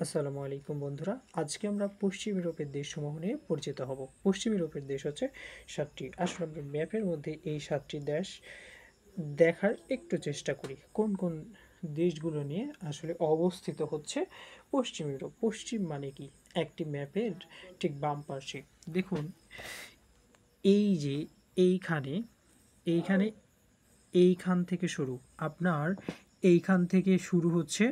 আসসালামু আলাইকুম বন্ধুরা, আজকে আমরা পশ্চিম ইউরোপের দেশসমূহ নিয়ে পরিচিত হব। পশ্চিম ইউরোপের দেশ হচ্ছে 7টি। আসলে আমরা ম্যাপের মধ্যে এই 7টি দেশ দেখার একটু চেষ্টা করি কোন কোন দেশগুলো নিয়ে আসলে অবস্থিত হচ্ছে পশ্চিম ইউরোপ। পশ্চিম মানে কি? একটি ম্যাপের ঠিক বাম পাশে দেখুন, এই যে এইখানে এইখানে এইখান থেকে শুরু, আপনার এইখান থেকে শুরু হচ্ছে।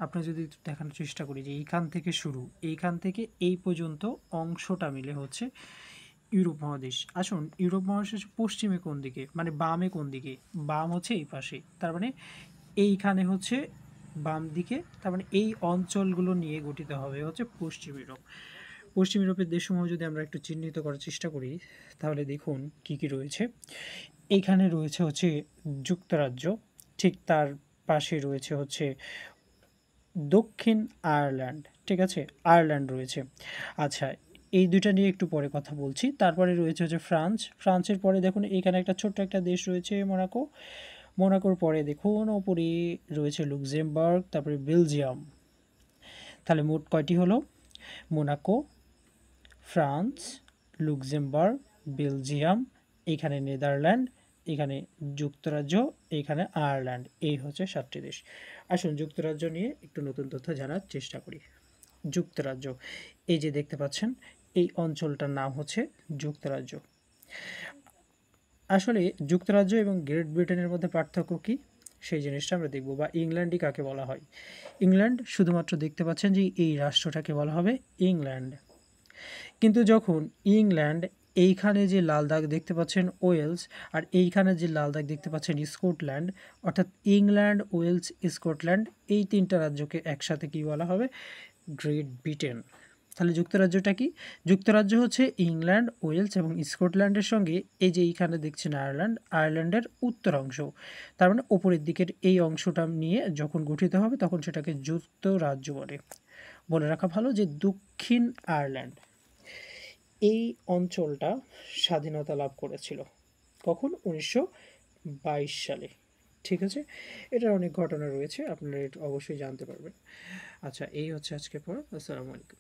আপনার যদি একটু দেখানোর চেষ্টা করি যে এইখান থেকে শুরু, এইখান থেকে এই পর্যন্ত অংশটা মিলে হচ্ছে ইউরোপ মহাদেশ। আসুন, ইউরোপ মহাদেশ পশ্চিমে কোন দিকে, মানে বামে কোন দিকে? বাম হচ্ছে এই পাশে, তার মানে এইখানে হচ্ছে বাম দিকে, তার মানে এই অঞ্চলগুলো নিয়ে গঠিত হবে হচ্ছে পশ্চিম ইউরোপ। পশ্চিম ইউরোপের দেশসমূহ যদি আমরা একটু চিহ্নিত করার চেষ্টা করি, তাহলে দেখুন কি কি রয়েছে। এইখানে রয়েছে হচ্ছে যুক্তরাজ্য, ঠিক তার পাশে রয়েছে হচ্ছে দক্ষিণ আয়ারল্যান্ড, ঠিক আছে, আয়ারল্যান্ড রয়েছে। আচ্ছা, এই দুইটা নিয়ে একটু পরে কথা বলছি। তারপরে রয়েছে হচ্ছে ফ্রান্স। ফ্রান্সের পরে দেখুন এখানে একটা ছোট্ট একটা দেশ রয়েছে মোনাকো। মোনাকোর পরে দেখুন ওপরে রয়েছে লুক্সেমবার্গ, তারপরে বেলজিয়াম। তাহলে মোট কয়টি হলো? মোনাকো, ফ্রান্স, লুক্সেমবার্গ, বেলজিয়াম, এখানে নেদারল্যান্ড, এখানে যুক্তরাজ্য, এখানে আয়ারল্যান্ড। এই হচ্ছে 7টি দেশ। আসুন যুক্তরাজ্য নিয়ে একটু নতুন তথ্য জানার চেষ্টা করি। যুক্তরাজ্য, এই যে দেখতে পাচ্ছেন, এই অঞ্চলটার নাম হচ্ছে যুক্তরাজ্য। আসলে যুক্তরাজ্য এবং গ্রেট ব্রিটেনের মধ্যে পার্থক্য কী, সেই জিনিসটা আমরা দেখব। বা ইংল্যান্ডই কাকে বলা হয়? ইংল্যান্ড, শুধুমাত্র দেখতে পাচ্ছেন যে এই রাষ্ট্রটাকে বলা হবে ইংল্যান্ড। কিন্তু যখন ইংল্যান্ড, এইখানে যে লাল দাগ দেখতে পাচ্ছেন ওয়েলস, আর এইখানে যে লাল দাগ দেখতে পাচ্ছেন স্কটল্যান্ড, অর্থাৎ ইংল্যান্ড, ওয়েলস, স্কটল্যান্ড, এই তিনটা রাজ্যকে একসাথে কি বলা হবে? Great Britain. তাহলে যুক্তরাজ্যটা কি? যুক্তরাজ্য হচ্ছে ইংল্যান্ড, ওয়েলস এবং স্কটল্যান্ডের সঙ্গে এই যে এইখানে দেখছেন আয়ারল্যান্ড, আয়ারল্যান্ডের উত্তর অংশ, তার মানে ওপরের দিকের এই অংশটা নিয়ে যখন গঠিত হবে তখন সেটাকে যুক্তরাজ্য বলে। বলে রাখা ভালো যে দক্ষিণ আয়ারল্যান্ড, এই অঞ্চলটা স্বাধীনতা লাভ করেছিল কখন? 1922 সালে। ঠিক আছে, এটার অনেক ঘটনা রয়েছে, আপনারা এটা অবশ্যই জানতে পারবেন। আচ্ছা, এই হচ্ছে আজকে পড়া। আসসালামু আলাইকুম।